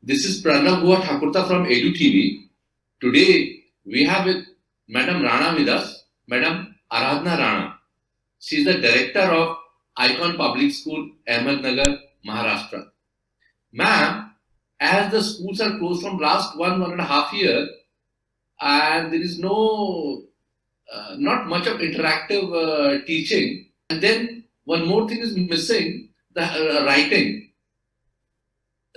This is Pranav Thakurta from Edu TV. Today we have with Madam Rana with us, Madam Aradhana Rana. She is the director of Icon Public School, Ahmednagar, Maharashtra. Ma'am, as the schools are closed from last 1.5 years, and there is not much of interactive teaching, and then one more thing is missing, the writing.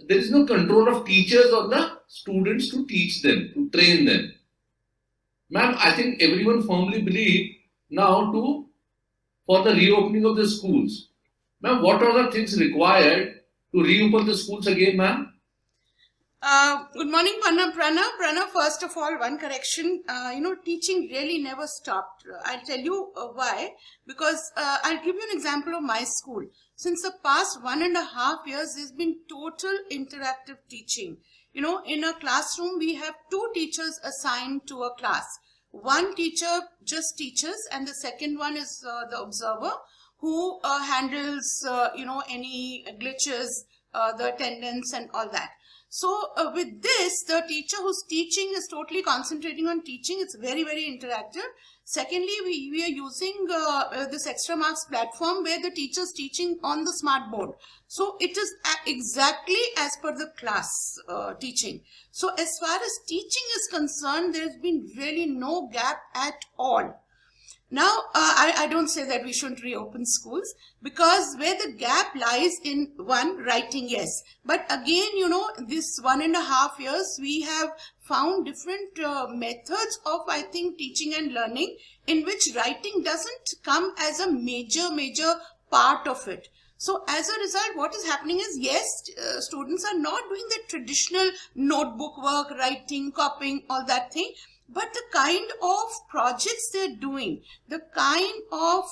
There is no control of teachers on the students to teach them, to train them. Ma'am, I think everyone firmly believe now for the reopening of the schools. Ma'am, what are the things required to reopen the schools again, ma'am? Good morning, Pranav. First of all, one correction. Teaching really never stopped. I'll tell you why. Because I'll give you an example of my school. Since the past 1.5 years, there's been total interactive teaching. In a classroom, we have 2 teachers assigned to a class. One teacher just teaches, and the second one is the observer who handles, any glitches, the attendance and all that. So with this, the teacher who's teaching is totally concentrating on teaching. It's very, very interactive. Secondly, we are using this extra marks platform where the teacher's teaching on the smart board. So it is exactly as per the class teaching. So as far as teaching is concerned, there's been really no gap at all. Now, I don't say that we shouldn't reopen schools, because where the gap lies in writing, yes. But again, this 1.5 years, we have found different methods of, I think, teaching and learning in which writing doesn't come as a major part of it. So as a result, what is happening is, yes, students are not doing the traditional notebook work, writing, copying, all that thing. But the kind of projects they're doing, the kind of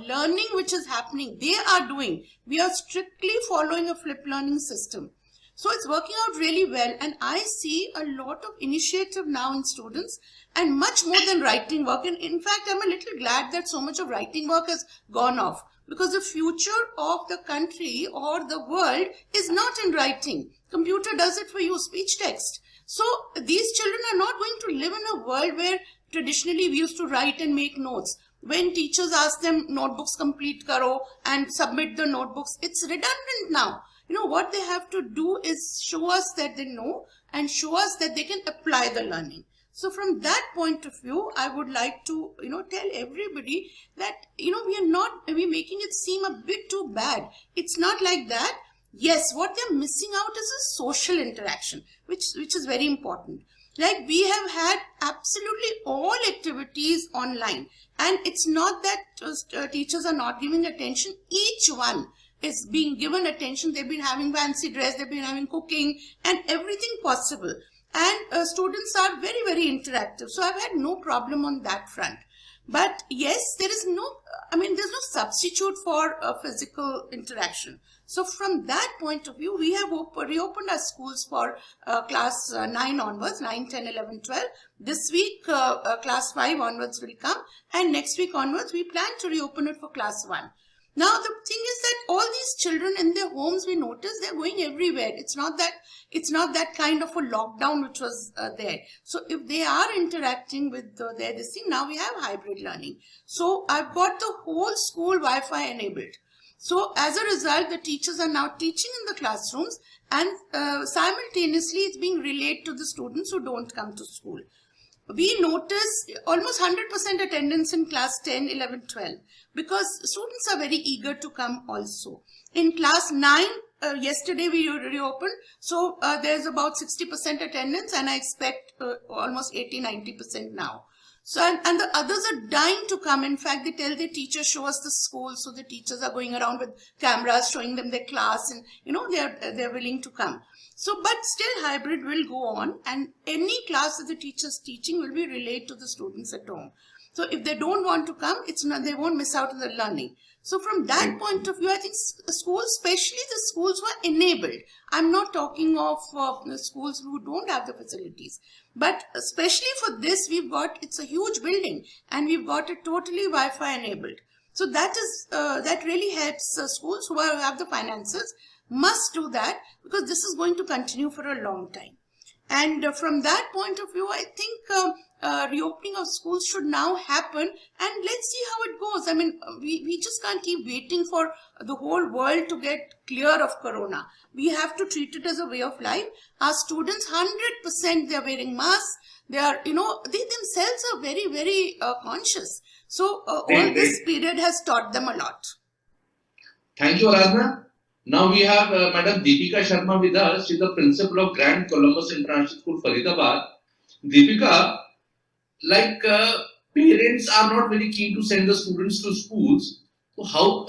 learning which is happening, they are doing. We are strictly following a flip learning system. So it's working out really well. And I see a lot of initiative now in students, and much more than writing work. And in fact, I'm a little glad that so much of writing work has gone off, because the future of the country or the world is not in writing. Computer does it for you, speech text. So these children are not going to live in a world where traditionally we used to write and make notes. When teachers ask them notebooks complete karo and submit the notebooks, it's redundant now. What they have to do is show us that they know and show us that they can apply the learning. So from that point of view, I would like to, tell everybody that, we're making it seem a bit too bad. It's not like that. Yes, what they're missing out is a social interaction, which is very important. Like, we have had absolutely all activities online, and it's not that teachers are not giving attention. Each one is being given attention. They've been having fancy dress, they've been having cooking and everything possible. And students are very, very interactive. So I've had no problem on that front. But yes, there's no substitute for physical interaction. So from that point of view, we have reopened our schools for class 9 onwards, 9, 10, 11, 12. This week, class 5 onwards will come. And next week onwards, we plan to reopen it for class 1. Now, the thing is that all these children in their homes, we notice they're going everywhere. It's not that kind of a lockdown which was there. So if they are interacting with this thing, now we have hybrid learning. So I've got the whole school Wi-Fi enabled. So as a result, the teachers are now teaching in the classrooms, and simultaneously it's being relayed to the students who don't come to school. We notice almost 100% attendance in class 10, 11, 12, because students are very eager to come also. In class 9, yesterday we reopened, so there's about 60% attendance, and I expect almost 80-90% now. So, and the others are dying to come. In fact, they tell their teachers, show us the school. So the teachers are going around with cameras, showing them their class, and they're willing to come. So, but still hybrid will go on, and any class that the teacher's teaching will be relayed to the students at home. So if they don't want to come, they won't miss out on the learning. So from that point of view, I think schools, especially the schools who are enabled, I'm not talking of the schools who don't have the facilities, but especially for this, it's a huge building, and we've got it totally Wi-Fi enabled. So that really helps schools who have the finances. must do that, because this is going to continue for a long time. And from that point of view, I think reopening of schools should now happen, and let's see how it goes. I mean, we just can't keep waiting for the whole world to get clear of corona. We have to treat it as a way of life. Our students, 100%, they are wearing masks. They are, they themselves are very, very conscious. So all this period has taught them a lot. Thank you, Aradhana. Now we have Madam Deepika Sharma with us. She is the principal of Grand Columbus International School, Faridabad. Deepika, like parents are not very keen to send the students to schools. So how?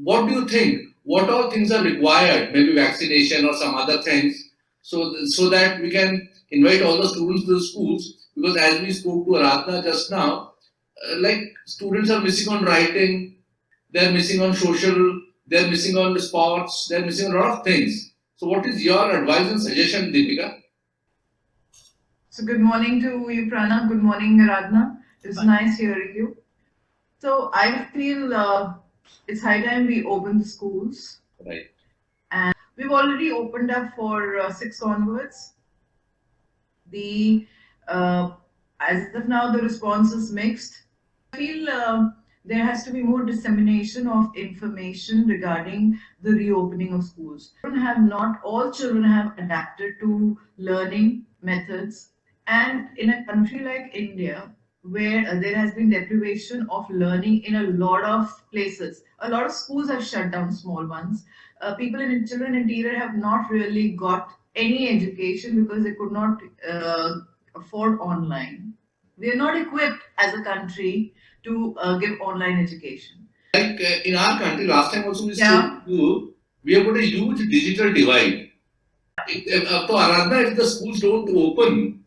What do you think? What all things are required? Maybe vaccination or some other things, so that we can invite all the students to the schools. Because as we spoke to Aradhana just now, like students are missing on writing, they are missing on social. They're missing on the sports, they're missing a lot of things. So what is your advice and suggestion, Deepika? So good morning to you, Prana. Good morning, Aradhana. It's nice hearing you. So I feel it's high time we open the schools. Right. And we've already opened up for 6 onwards. As of now, the response is mixed. I feel there has to be more dissemination of information regarding the reopening of schools. Not all children have adapted to learning methods, and in a country like India, where there has been deprivation of learning in a lot of places, a lot of schools have shut down, small ones. Children in interior have not really got any education because they could not afford online. We are not equipped as a country to give online education. Like in our country, last time also we spoke to you, we have got a huge digital divide. So Aradhana, if the schools don't open,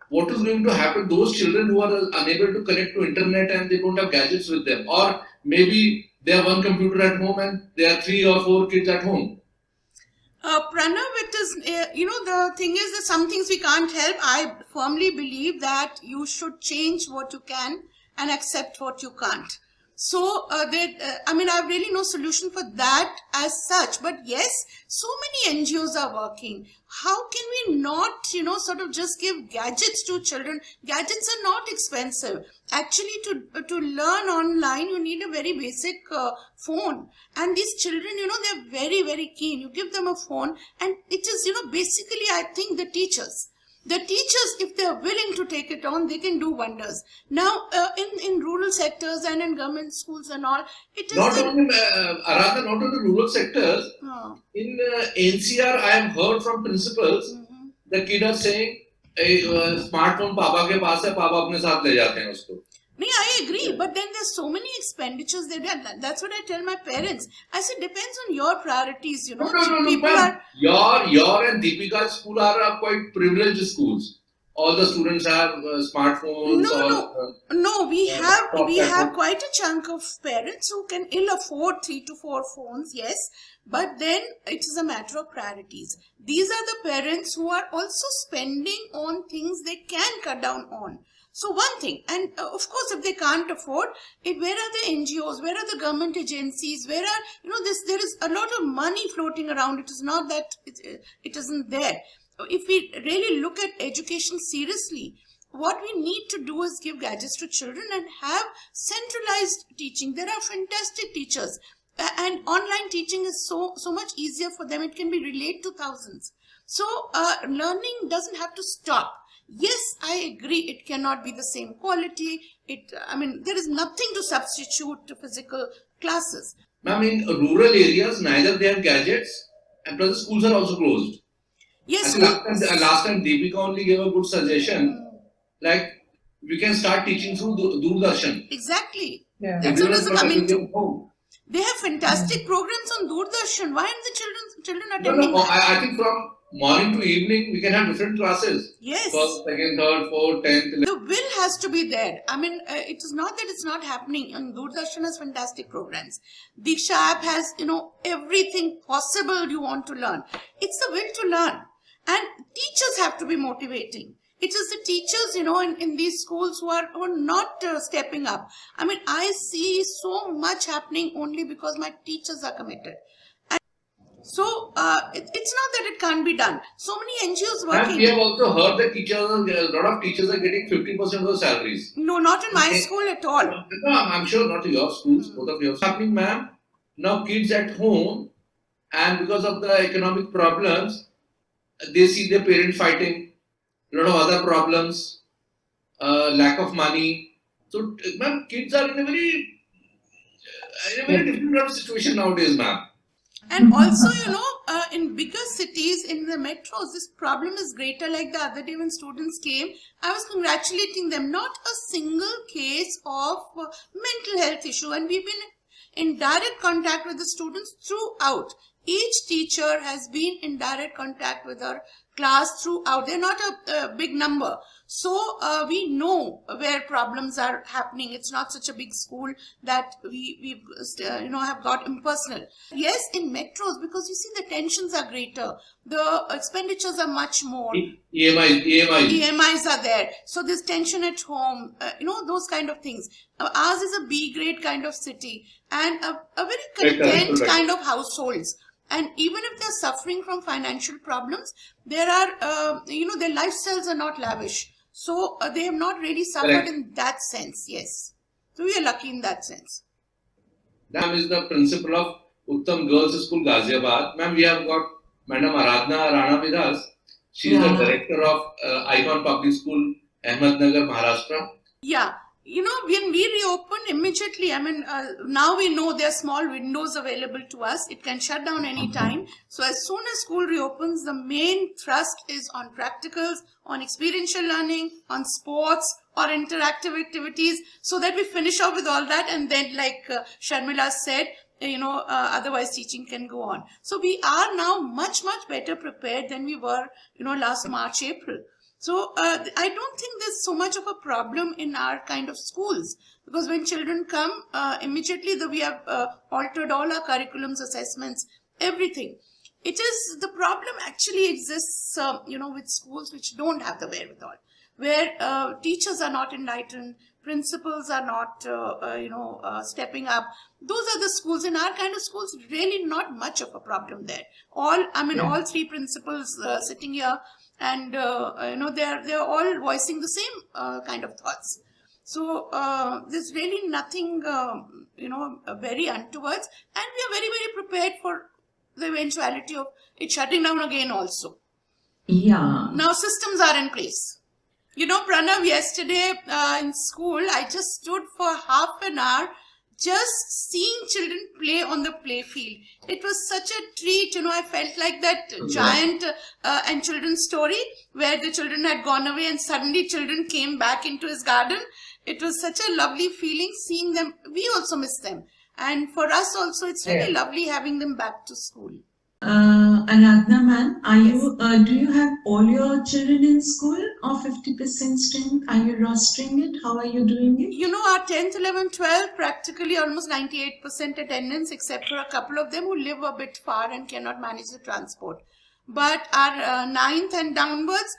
what is going to happen? Those children who are unable to connect to internet and they don't have gadgets with them, or maybe they have one computer at home and there are 3 or 4 kids at home. Pranav, it is, the thing is that some things we can't help. I firmly believe that you should change what you can and accept what you can't. So, I've really no solution for that as such. But yes, so many NGOs are working. How can we not, sort of just give gadgets to children? Gadgets are not expensive. Actually, to learn online, you need a very basic phone. And these children, they're very, very keen. You give them a phone, and it is, basically, I think, the teachers. The teachers, if they are willing to take it on, they can do wonders. Now, in rural sectors and in government schools and all, it is... Not only the rural sectors. In NCR, I have heard from principals, the kids are saying, smartphone Papa ke paas hai, Papa apne saath le jate hain usko. I agree, but then there's so many expenditures there. That's what I tell my parents. I said, depends on your priorities, No, your and Deepika's school are quite privileged schools. All the students have smartphones. No, we have quite a chunk of parents who can ill afford 3 to 4 phones, yes. But then it is a matter of priorities. These are the parents who are also spending on things they can cut down on. So one thing, and of course, if they can't afford it, where are the NGOs? Where are the government agencies? Where are, there is a lot of money floating around. It is not that it isn't there. If we really look at education seriously, what we need to do is give gadgets to children and have centralized teaching. There are fantastic teachers, and online teaching is so much easier for them. It can be relayed to thousands. So learning doesn't have to stop. Yes, I agree, it cannot be the same quality. There is nothing to substitute to physical classes. Ma'am, in rural areas, neither they have gadgets, and plus the schools are also closed. Yes. Last time Deepika only gave a good suggestion, like we can start teaching through Doordarshan. Exactly. Yeah. That's what I was coming to. They have fantastic programs on Doordarshan. Why aren't the children attending that? I think from morning to evening, we can have different classes. Yes. First, second, third, fourth, 10th. The will has to be there. It is not that it's not happening. And Doordarshan has fantastic programs. Diksha app has, everything possible you want to learn. It's the will to learn. And teachers have to be motivating. It is the teachers, in these schools who are not stepping up. I see so much happening only because my teachers are committed. So it's not that it can't be done. So many NGOs And working. we have also heard that teachers, a lot of teachers are getting 50% of the salaries. No, not in my Okay. school at all. No, I'm sure not to your schools, both of yours. Happening, ma'am. Now kids at home, and because of the economic problems, they see their parents fighting, a lot of other problems, lack of money. So, ma'am, kids are in a very different kind of situation nowadays, ma'am. And also, in bigger cities, in the metros, this problem is greater. Like the other day when students came, I was congratulating them. Not a single case of mental health issue. And we've been in direct contact with the students throughout. Each teacher has been in direct contact with our class throughout. They're not a big number. So we know where problems are happening. It's not such a big school that we have got impersonal. Yes, in metros, because you see the tensions are greater. The expenditures are much more. EMIs are there. So there's tension at home, those kind of things. Ours is a B grade kind of city and a very content kind of households. And even if they're suffering from financial problems, there are, their lifestyles are not lavish. So they have not really suffered in that sense, yes. So we are lucky in that sense. Ma'am is the principal of Uttam Girls School, Ghaziabad. Ma'am, we have got Madam Aradhana Rana with us. She is the director of Icon Public School, Ahmednagar, Maharashtra. Yeah. When we reopen immediately, now we know there are small windows available to us. It can shut down anytime. So as soon as school reopens, the main thrust is on practicals, on experiential learning, on sports or interactive activities, so that we finish off with all that. And then like Sharmila said, otherwise teaching can go on. So we are now much, much better prepared than we were, last March, April. So I don't think there's so much of a problem in our kind of schools, because when children come, immediately we have altered all our curriculums, assessments, everything. The problem actually exists, with schools which don't have the wherewithal, where teachers are not enlightened, principals are not, stepping up. Those are the schools. In our kind of schools, really not much of a problem there. All three principals sitting here, and they're all voicing the same kind of thoughts. So there's really nothing very untowards, and we are very, very prepared for the eventuality of it shutting down again also. Yeah. Now systems are in place. Pranav, yesterday in school, I just stood for half an hour just seeing children play on the play field. It was such a treat. I felt like that giant and children's story where the children had gone away and suddenly children came back into his garden. It was such a lovely feeling seeing them. We also miss them. And for us also, it's really lovely having them back to school. Aradhana ma'am, do you have all your children in school or 50% strength? Are you rostering it? How are you doing it? Our 10th, 11th, 12th, practically almost 98% attendance, except for a couple of them who live a bit far and cannot manage the transport. But our 9th and downwards,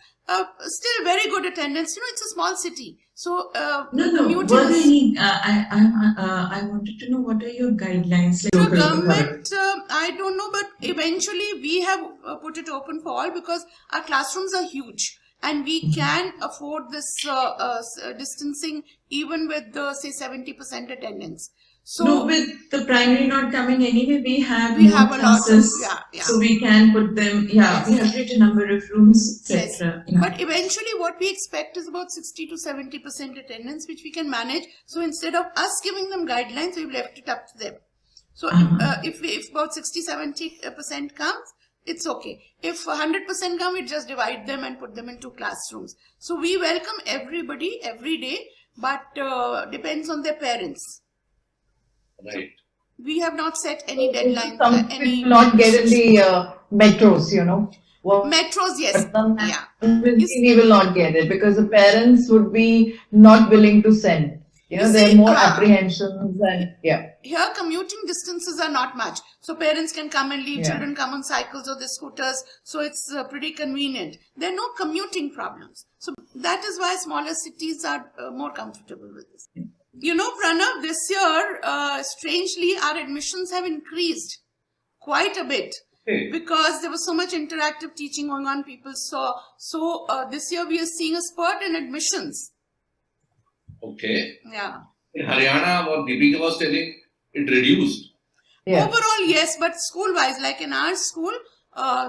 still very good attendance. It's a small city. So, what do you need? I wanted to know, what are your guidelines? The government, I don't know, but eventually we have put it open for all, because our classrooms are huge and we can afford this distancing even with the, say, 70% attendance. So with the primary not coming anyway, we have a classes, lot of, so we can put them, we have a number of rooms, etc. Yes. But eventually what we expect is about 60 to 70% attendance, which we can manage. So instead of us giving them guidelines, we've left it up to them. So if about 60-70% comes, it's okay. If 100% come, we just divide them and put them into classrooms. So we welcome everybody every day, but depends on their parents. Right. We have not set any deadlines. Some will not get in the metros, Metros, yes. We will not get it because the parents would be not willing to send. There are more apprehensions and Here commuting distances are not much. So parents can come and leave, children come on cycles or the scooters. So it's pretty convenient. There are no commuting problems. So that is why smaller cities are more comfortable with this. Pranav, this year, strangely, our admissions have increased quite a bit. Okay. because there was so much interactive teaching going on. People saw. So this year we are seeing a spurt in admissions. Okay. Yeah. In Haryana, what Deepika was telling, it reduced. Yeah. Overall, yes, but school-wise, like in our school,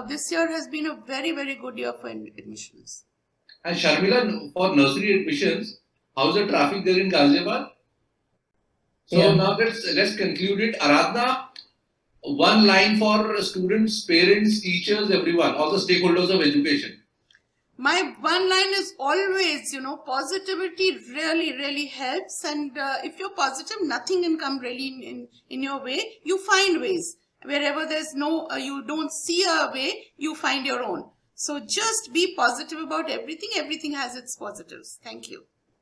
this year has been a very, very good year for admissions. And Sharmila, for nursery admissions, how's the traffic there in Ghaziabad? So Yeah. now let's conclude it. Aradhna, one line for students, parents, teachers, everyone, all the stakeholders of education. My one line is always, positivity really, really helps. And if you're positive, nothing can come really in your way. You find ways. Wherever there's you don't see a way, you find your own. So just be positive about everything. Everything has its positives. Thank you.